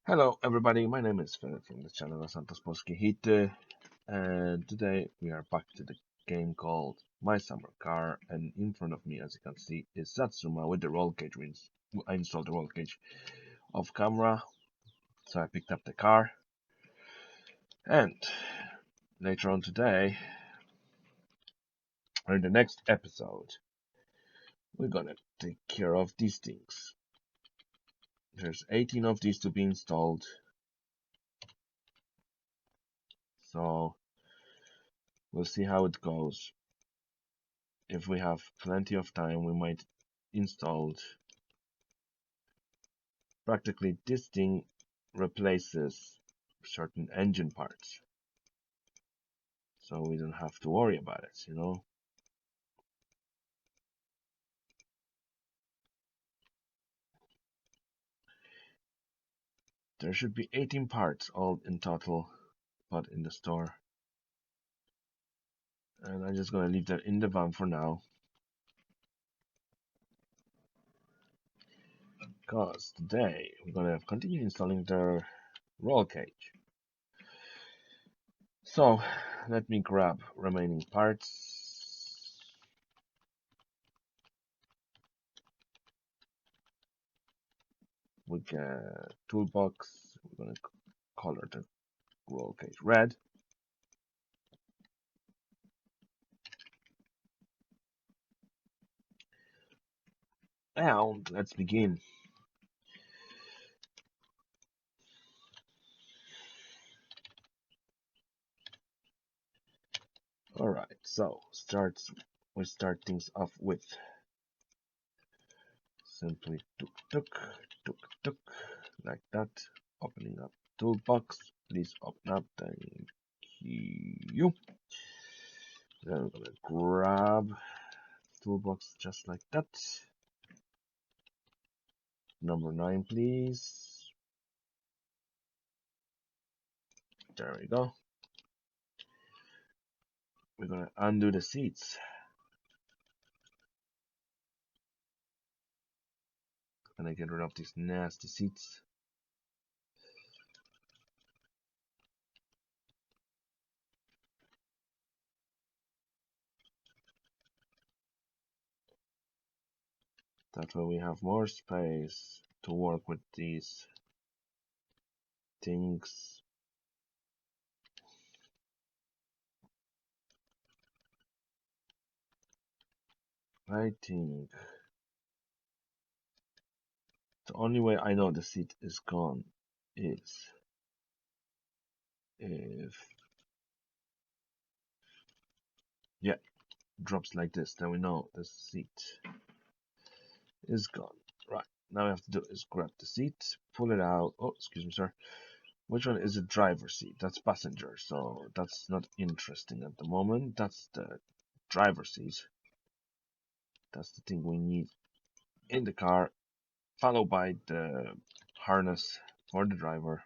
Hello everybody, my name is Philip from the channel Santos Polski Hity, and today we are back to the game called My Summer Car, and in front of me, as you can see, is Satsuma with the roll cage. I installed the roll cage off camera, so I picked up the car, and later on today, or in the next episode, we're gonna take care of these things. There's 18 of these to be installed, so we'll see how it goes. If we have plenty of time, we might install practically this thing replaces certain engine parts, so we don't have to worry about it. There should be 18 parts all in total, but in the store. And I'm just gonna leave that in the van for now, because today we're gonna continue installing the roll cage. So let me grab remaining parts. We get toolbox. We're gonna color the roll cage red. And let's begin. Alright, so we start things off with simply tuk tuk tuk like that. Opening up toolbox. Please open up, thank you. Then we're gonna grab toolbox just like that. Number 9, please. There we go. We're gonna undo the seats. Gonna get rid of these nasty seats. That way we have more space to work with these things. I think the only way I know the seat is gone is if, yeah, drops like this, then we know the seat is gone. Right, now we have to do is grab the seat, pull it out. Oh, excuse me, sir. Which one is the driver seat? That's passenger, so that's not interesting at the moment. That's the driver seat. That's the thing we need in the car, followed by the harness for the driver.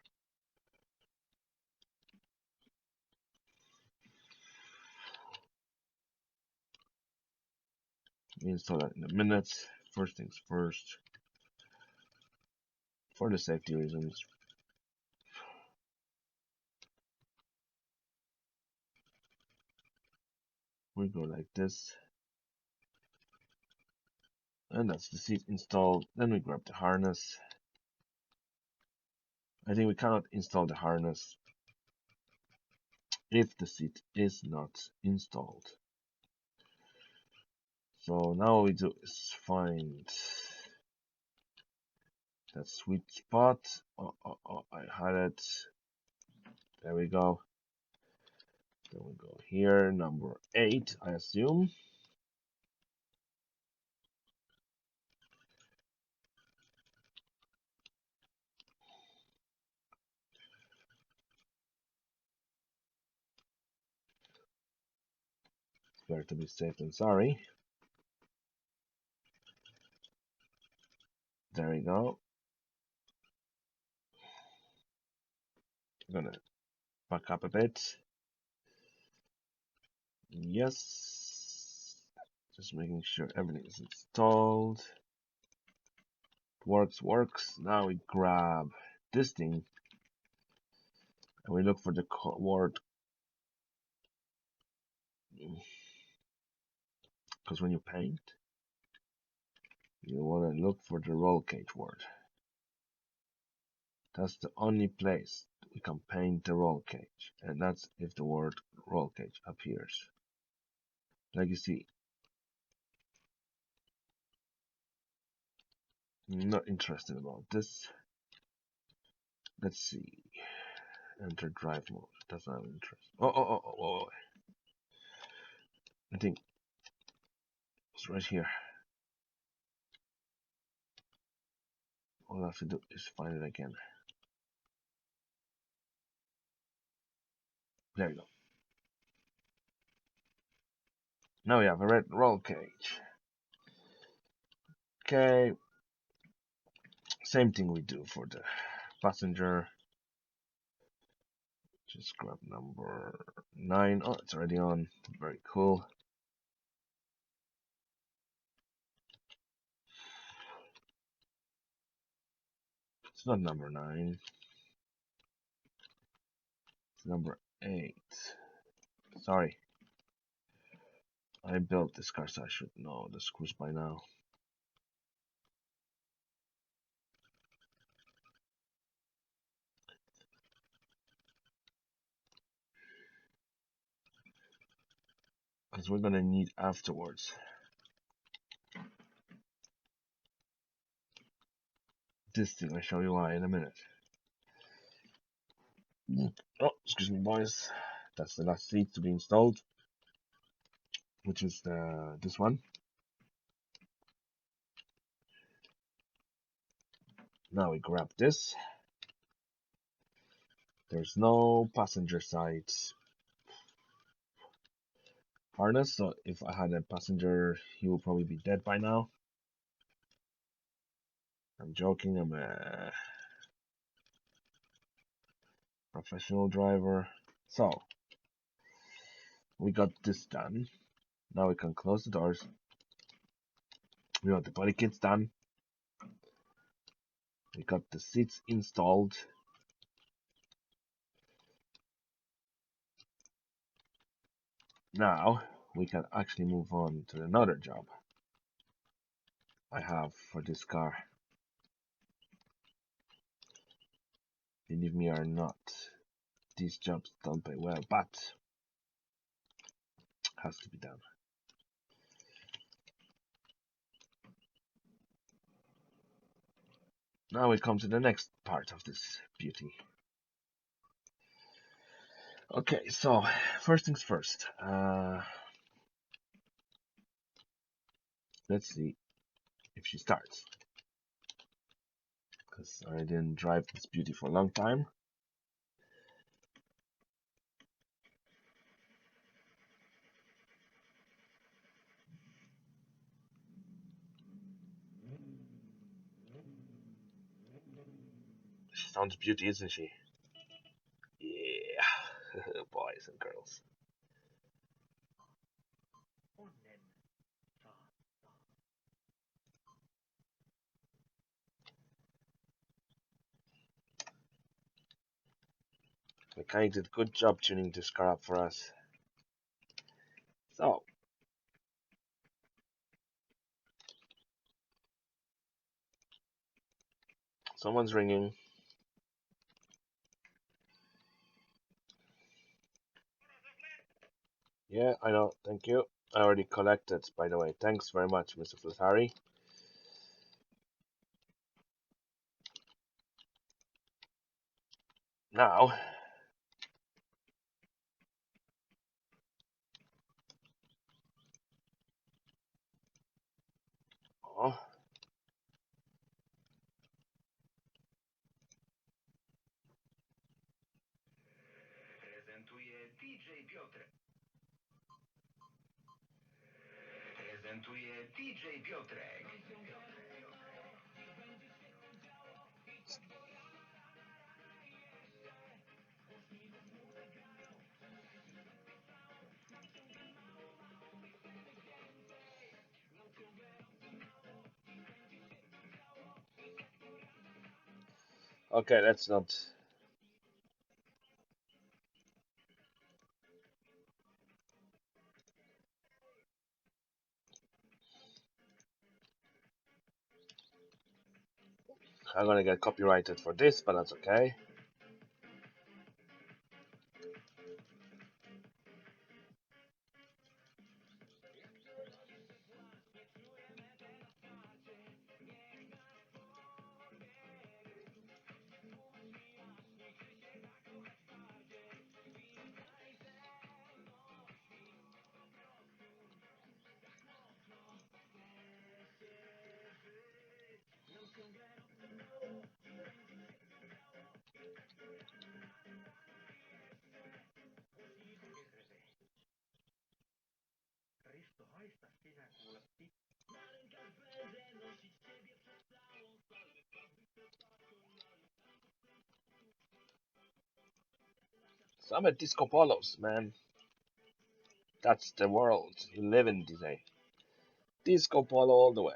We install that in a minute. First things first, for the safety reasons, we go like this, and that's the seat installed. Then we grab the harness. I think we cannot install the harness if the seat is not installed. So now what we do is find that sweet spot. Oh, I had it. There we go. Then we go here, number 8, I assume. Better to be safe than sorry. There we go. I'm gonna back up a bit. Yes. Just making sure everything is installed. Works. Now we grab this thing and we look for the word, because when you paint, you want to look for the roll cage word. That's the only place we can paint the roll cage, and that's if the word roll cage appears. Like you see, I'm not interested about this. Let's see. Enter drive mode. That's not interesting. Oh. I think it's right here. All I have to do is find it again. There we go. Now we have a red roll cage. Okay. Same thing we do for the passenger. Just grab number 9. Oh, it's already on. Very cool. It's not number 9. It's number 8. Sorry. I built this car, so I should know the screws by now. Because we're gonna need afterwards. This thing, I'll show you why in a minute. Oh, excuse me, boys. That's the last seat to be installed, which is this one. Now we grab this. There's no passenger side harness, so if I had a passenger, he would probably be dead by now. I'm joking, I'm a professional driver. So, we got this done. Now we can close the doors. We got the body kits done. We got the seats installed. Now we can actually move on to another job I have for this car. Believe me or not, these jobs don't pay well, but has to be done. Now we come to the next part of this beauty. Okay, so first things first. Let's see if she starts, because I didn't drive this beauty for a long time. She sounds beauty, isn't she? Yeah, boys and girls. Mechanic did a good job tuning this car up for us. So, someone's ringing. Yeah, I know, thank you. I already collected, by the way. Thanks very much, Mr. Flatari. Now, oh, Prezentuje DJ Piotrek. Okay, let's not. I'm gonna get copyrighted for this, but that's okay. So I'm at Disco Polos, man. That's the world you live in today. Disco Polo all the way.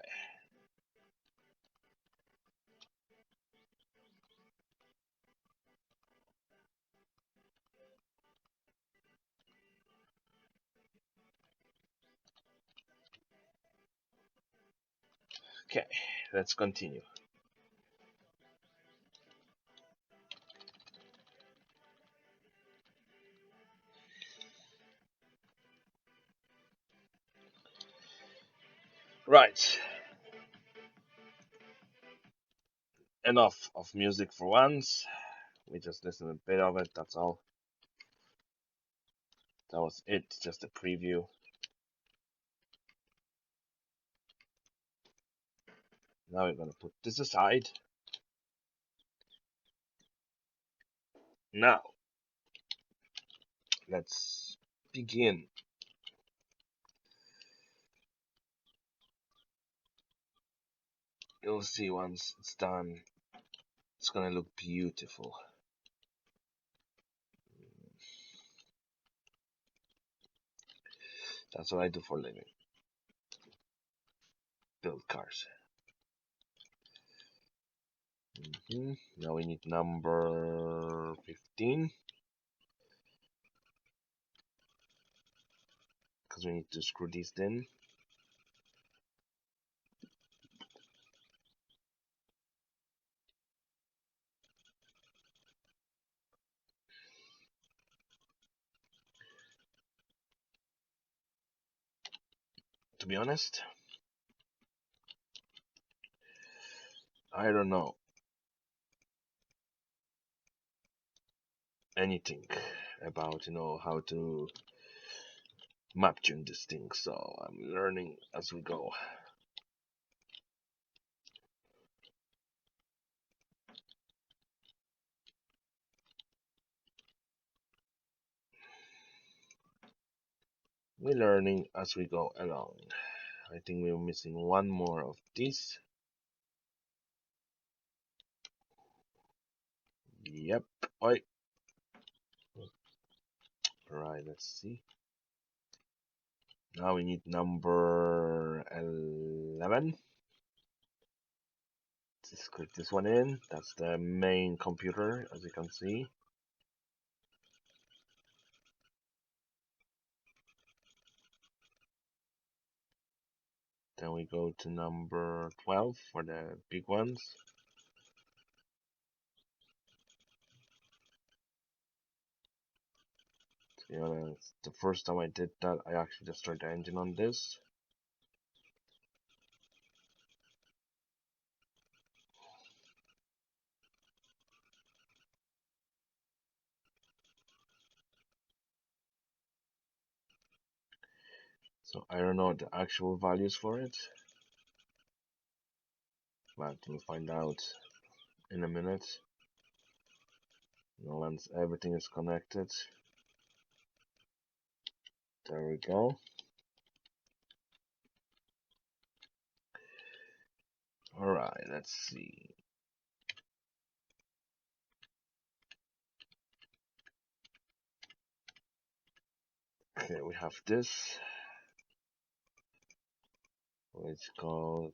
Okay, let's continue. Right, enough of music for once. We just listened a bit of it, that's all. That was it, just a preview. Now we're gonna put this aside. Now, let's begin. You'll see once it's done, it's gonna look beautiful. That's what I do for a living. Build cars. Now we need number 15. Because we need to screw these in. To be honest, I don't know anything about how to map tune this thing, so I'm learning as we go. We're learning as we go along. I think we're missing one more of these. Yep. Oi. Right, let's see. Now we need number 11. Let's click this one in. That's the main computer, as you can see. Then we go to number 12 for the big ones. To be honest, the first time I did that, I actually just started the engine on this. So I don't know the actual values for it, but we'll find out in a minute. Once everything is connected. There we go. Alright, let's see. Okay, we have this, which goes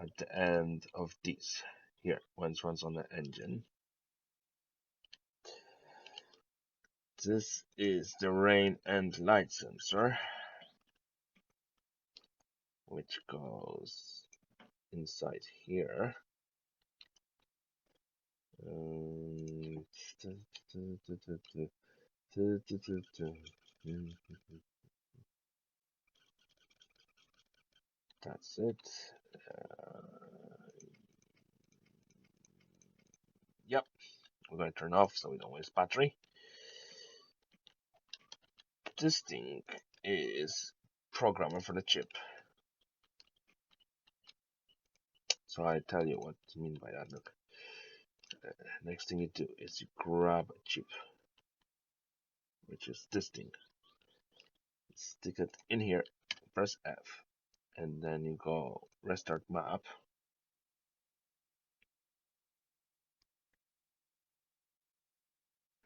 at the end of this. here when it runs on the engine. This is the rain and light sensor, which goes inside here. That's it. Yep, we're going to turn off so we don't waste battery. This thing is programmer for the chip. So I tell you what I mean by that. Look, next thing you do is you grab a chip, which is this thing. Stick it in here, press F, and then you go restart map.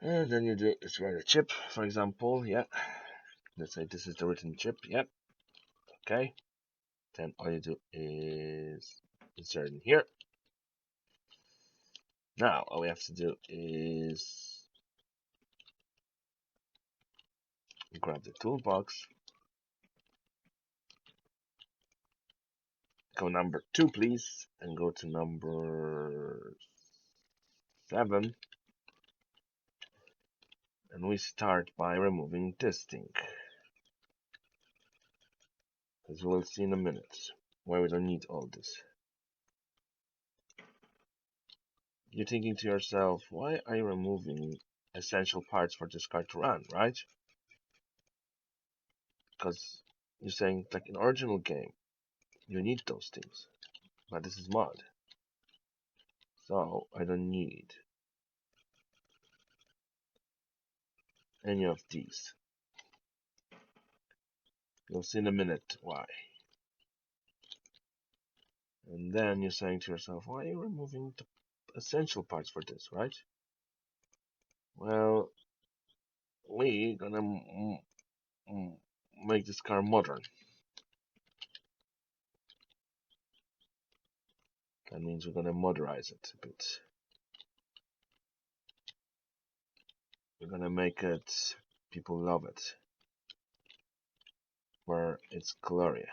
And then you do is write a chip, for example. Yeah, let's say this is the written chip. Yeah, okay. Then all you do is insert in here. Now all we have to do is grab the toolbox, go number 2 please, and go to number 7, and we start by removing this thing, as we'll see in a minute why we don't need all this. You're thinking to yourself, why are you removing essential parts for this car to run, right? Because you're saying, like in original game, you need those things, but this is mod, so I don't need any of these. You'll see in a minute why. And then you're saying to yourself, why are you removing the essential parts for this, right? Well, we're gonna make this car modern. That means we're gonna moderize it a bit. We're gonna make it, people love it, where it's glory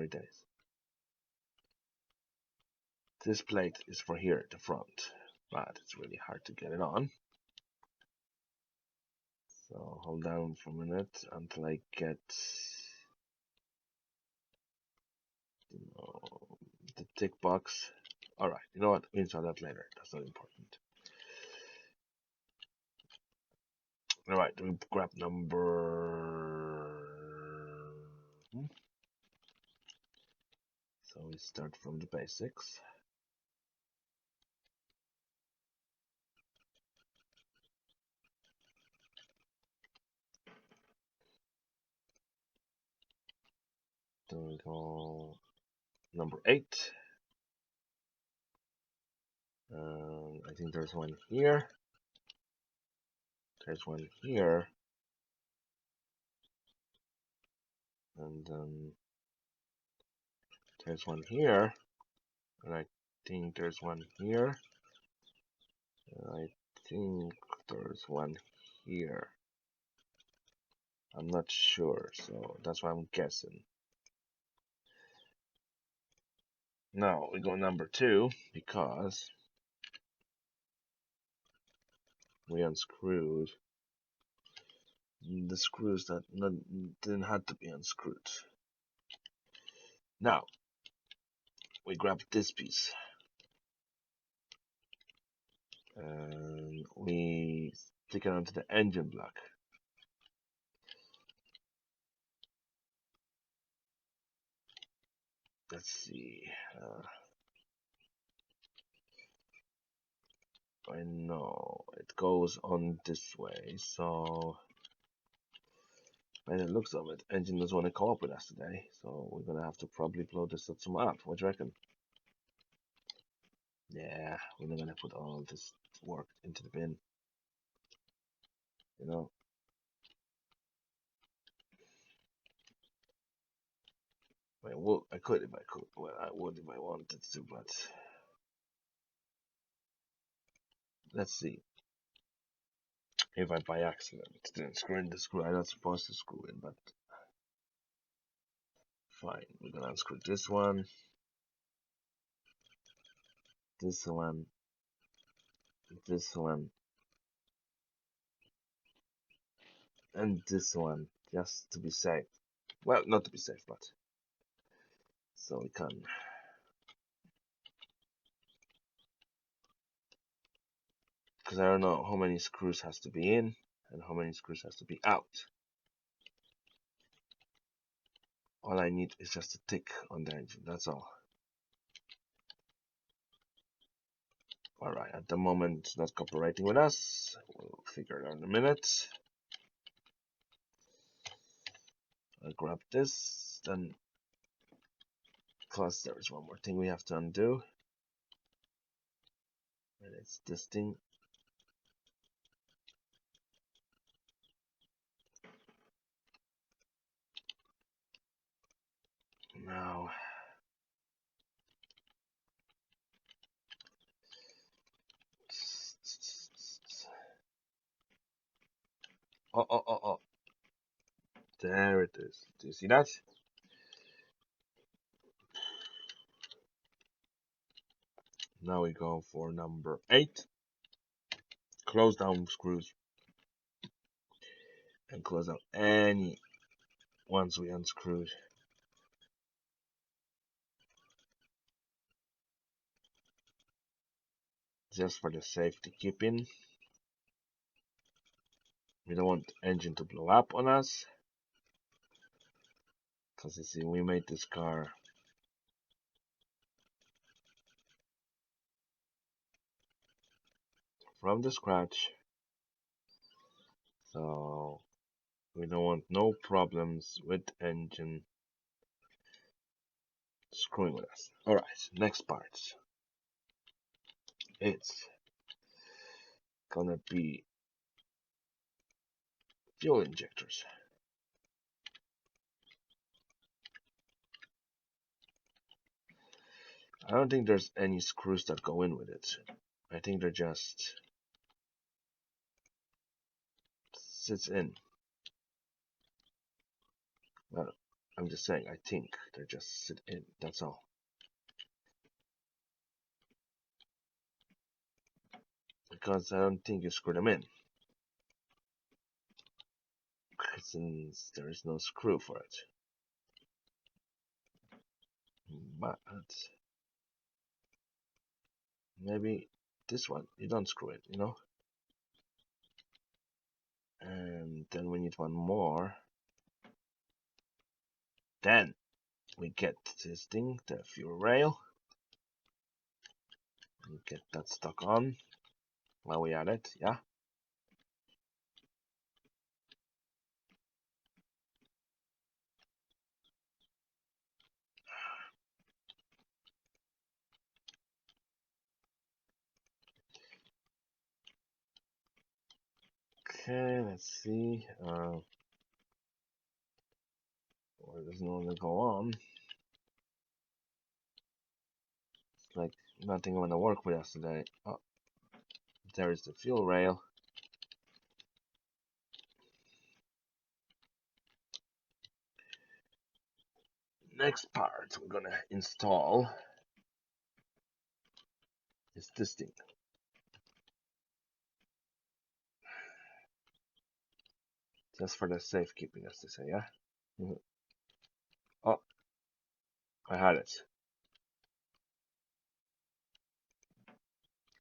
days. This plate is for here at the front, but it's really hard to get it on. So hold down for a minute until I get the tick box. Alright, you know what? We install that later. That's not important. Alright, we grab number. So we start from the basics. Then we go number 8. I think there's one here. There's one here. And then there's one here. And I think there's one here. And I think there's one here. I'm not sure, so that's why I'm guessing. Now we go number 2 because we unscrewed the screws that didn't have to be unscrewed. Now we grab this piece and we stick it onto the engine block. Let's see. I know it goes on this way, so by the looks of it, engine doesn't want to co-op with us today, so we're gonna have to probably blow this system up. What do you reckon? Yeah, we're not gonna put all this work into the bin. You know. I could if I could. Well, I would if I wanted to, but let's see. If I by accident didn't screw in the screw I'm not supposed to screw in, but fine. We're gonna unscrew this one, this one, and this one, just to be safe. Well, not to be safe, but so we can. Because I don't know how many screws has to be in and how many screws has to be out. All I need is just a tick on the engine, that's all. Alright, at the moment it's not cooperating with us. We'll figure it out in a minute. I'll grab this, then plus there's one more thing we have to undo. And it's this thing. Now oh. There it is. Do you see that? Now we go for number 8. Close down screws. And close out any ones we unscrewed. Just for the safety keeping. We don't want the engine to blow up on us. Because you see, we made this car from the scratch. So we don't want no problems with engine screwing with us. Alright, next part. It's gonna be fuel injectors. I don't think there's any screws that go in with it. I think they're just sits in. Well, I'm just saying, I think they just sit in, that's all. Because I don't think you screw them in. Since there is no screw for it. But maybe this one, you don't screw it, you know? And then we need one more. Then we get this thing, the fuel rail. We get that stuck on while we at it, yeah? Okay, let's see. Well, it doesn't want to go on. It's like nothing want to work with us today. Oh, there is the fuel rail. Next part we're gonna install is this thing. Just for the safekeeping, as they say, yeah? Oh, I had it.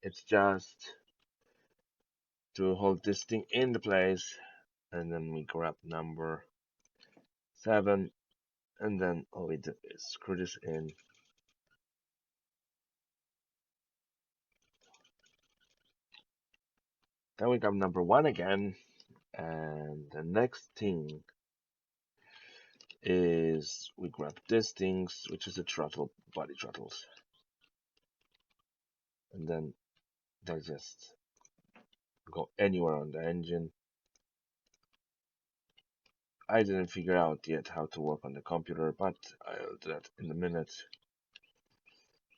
It's just to hold this thing in the place, and then we grab number 7, and then all we do is screw this in. Then we grab number 1 again, and the next thing is we grab these things, which is the throttle, body throttles. And then they just go anywhere on the engine. I didn't figure out yet how to work on the computer, but I'll do that in a minute.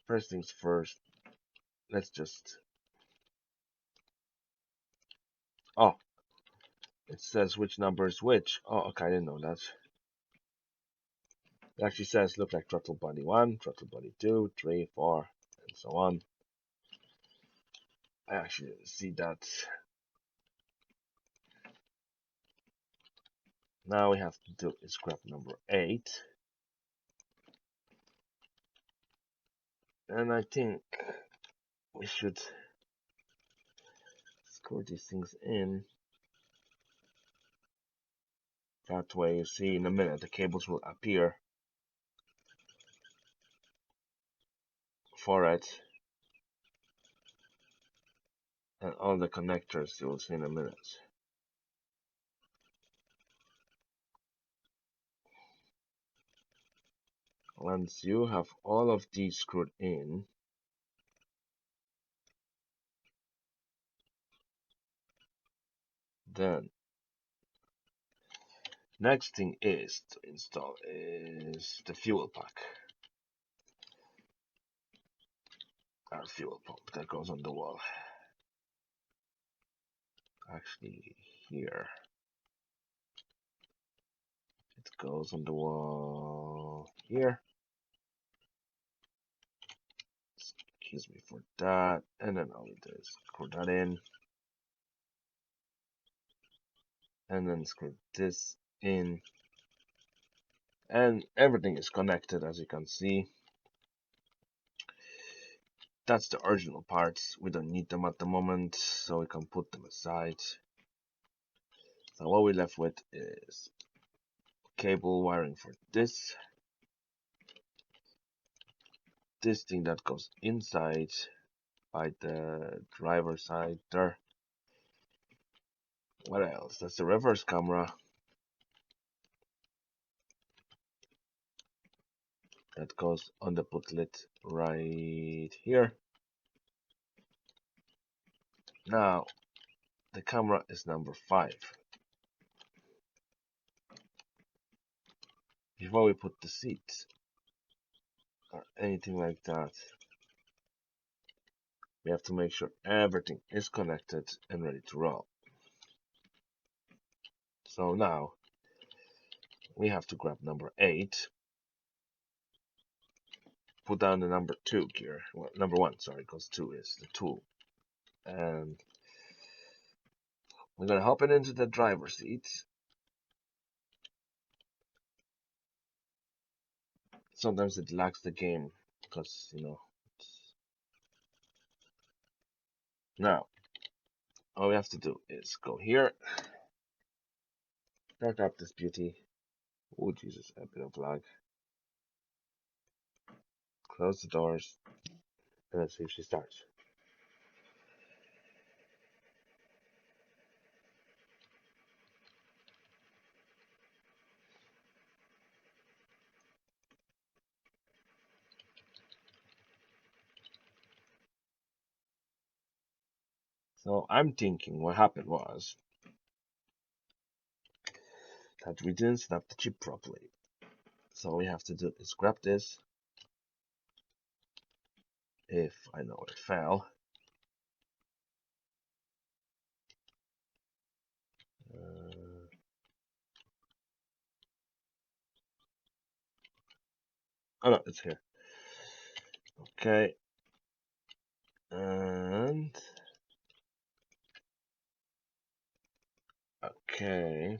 First things first, let's just Oh, it says which number is which. Oh, okay, I didn't know that. It actually says look like throttle body 1, throttle body 2, 3, 4, and so on. I actually didn't see that. Now we have to do is grab number 8. And I think we should screw these things in. That way, you see, in a minute, the cables will appear for it. And all the connectors you will see in a minute. Once you have all of these screwed in, then next thing is to install is the fuel pack. Our fuel pump that goes on the wall. Actually, here. It goes on the wall here. Excuse me for that. And then all we do is screw that in. And then screw this in. And everything is connected, as you can see. That's the original parts. We don't need them at the moment, so we can put them aside. So what we're left with is cable wiring for this thing that goes inside by the driver side there. What else? That's the reverse camera that goes on the booklet right here. Now the camera is number 5. Before we put the seat or anything like that, we have to make sure everything is connected and ready to roll. So now we have to grab number 8, put down the number 2 gear, well, number 1, sorry, because 2 is the tool, and we're gonna hop it into the driver's seat. Sometimes it lags the game because, you know. Now all we have to do is go here, start up this beauty. Oh Jesus, a bit of lag. Close the doors, and let's see if she starts. So I'm thinking what happened was that we didn't snap the chip properly. So all we have to do is grab this. If I know it fell. Oh no, it's here. Okay. And okay.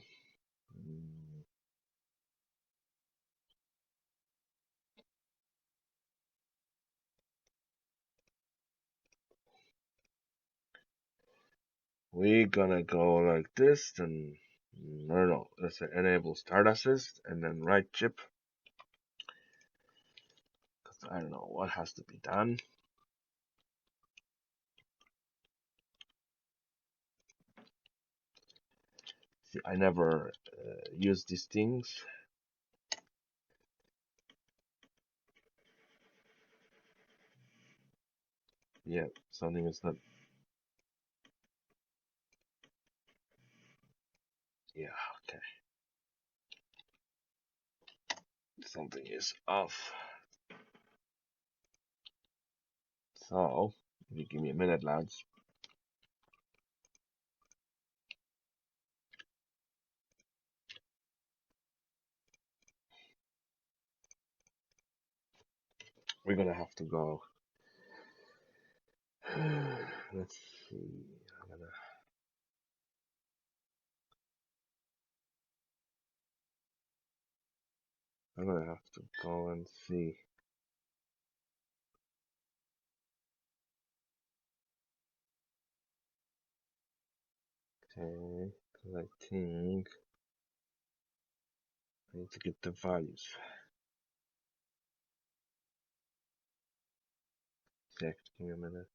We're gonna go like this, and I don't know, let's say enable start assist and then right chip. Because I don't know what has to be done. See, I never use these things. Yeah, something is not. Yeah, okay. Something is off. So, if you give me a minute, lads. we're gonna have to go. Let's see. I'm gonna have to go and see. Okay, because I think I need to get the values. Check, give me a minute.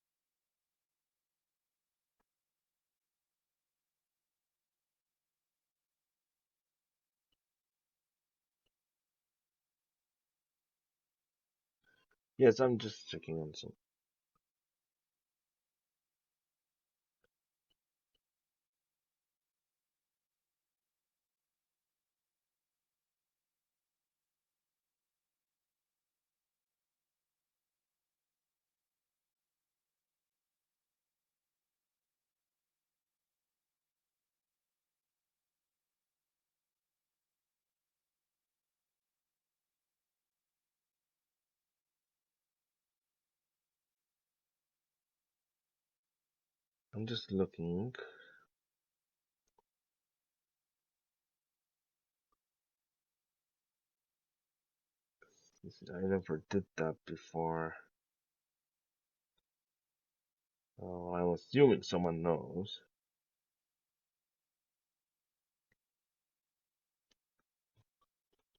Yes, I'm just checking on some. I'm just looking. I never did that before. Oh, I'm assuming someone knows.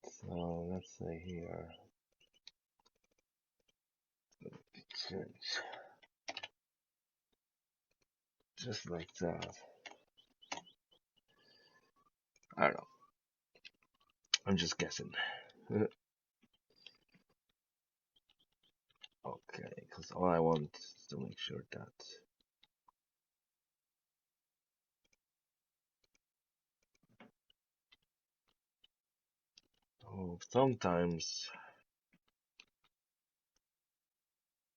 So let's say here. Change. Just like that. I don't know. I'm just guessing. Okay, because all I want is to make sure that sometimes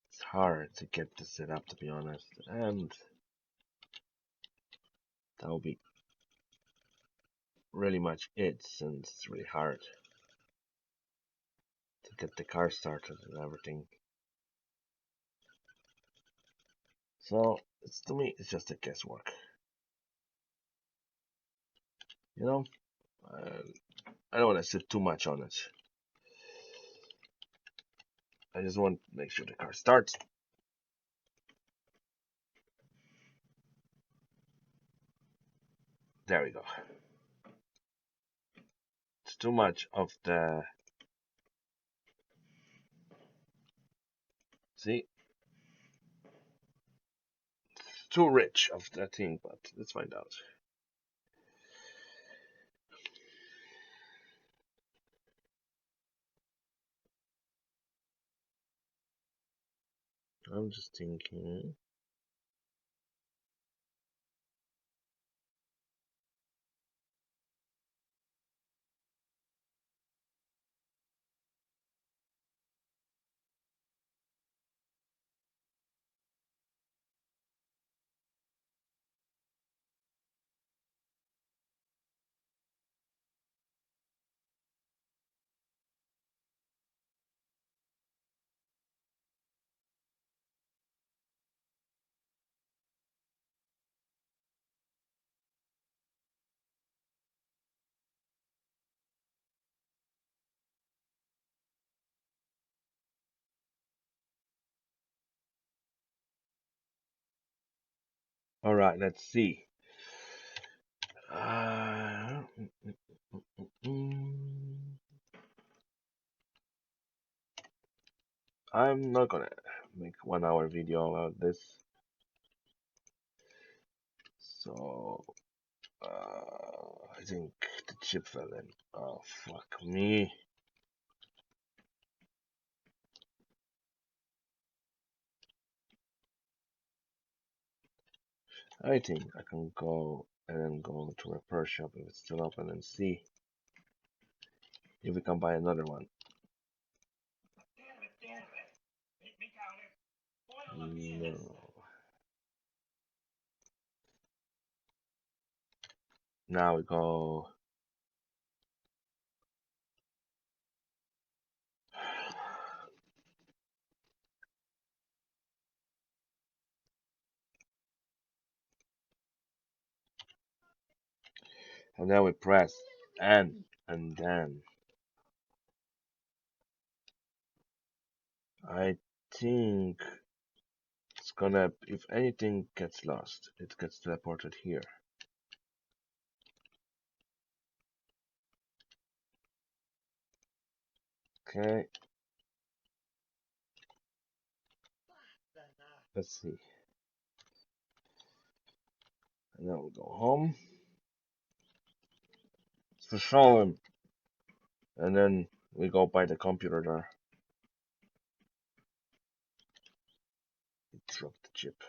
it's hard to get this set up, to be honest, and that will be really much it, since it's really hard to get the car started and everything. So to me, it's just a guesswork. You know, I don't want to sit too much on it. I just want to make sure the car starts. There we go. It's too much of the. See? It's too rich of that thing, but let's find out. I'm just thinking. All right, let's see. Uh, I'm not gonna make 1 hour video about this. So I think the chip fell in. Oh fuck me. I think I can go and then go to a repair shop if it's still open and see if we can buy another one. No. Now we go. And then we press N, and then I think it's gonna, if anything gets lost, it gets teleported here. Okay. Let's see. And then we go home. It's for showing. And then we go by the computer there. Drop the chip.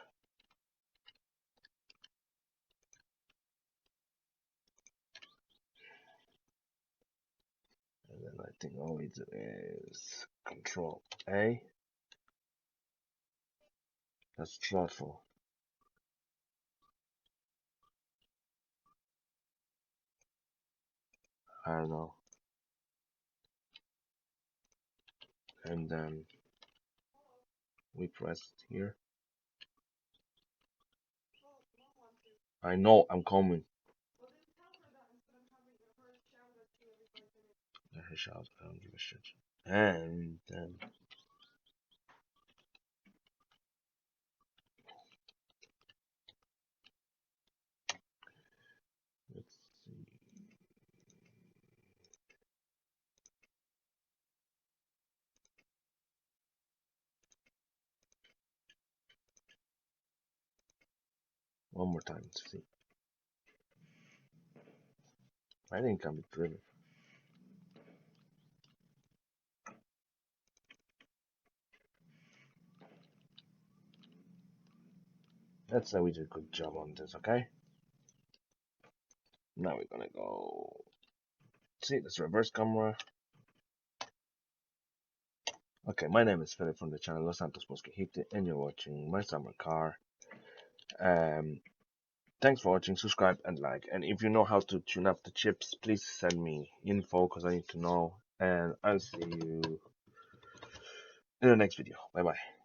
And then I think all we do is Control A. That's Throttle. I don't know. And then we press it here. I know I'm coming. Let her shout. I don't give a shit. And then let's see. One more time to see. I think I'm driven. Let's say we did a good job on this, okay? Now we're gonna go. See, this reverse camera. Okay, my name is Philip from the channel Los Santos Mosquejite, and you're watching my summer car. Thanks for watching, subscribe and like. And if you know how to tune up the chips, please send me info because I need to know. And I'll see you in the next video. Bye bye.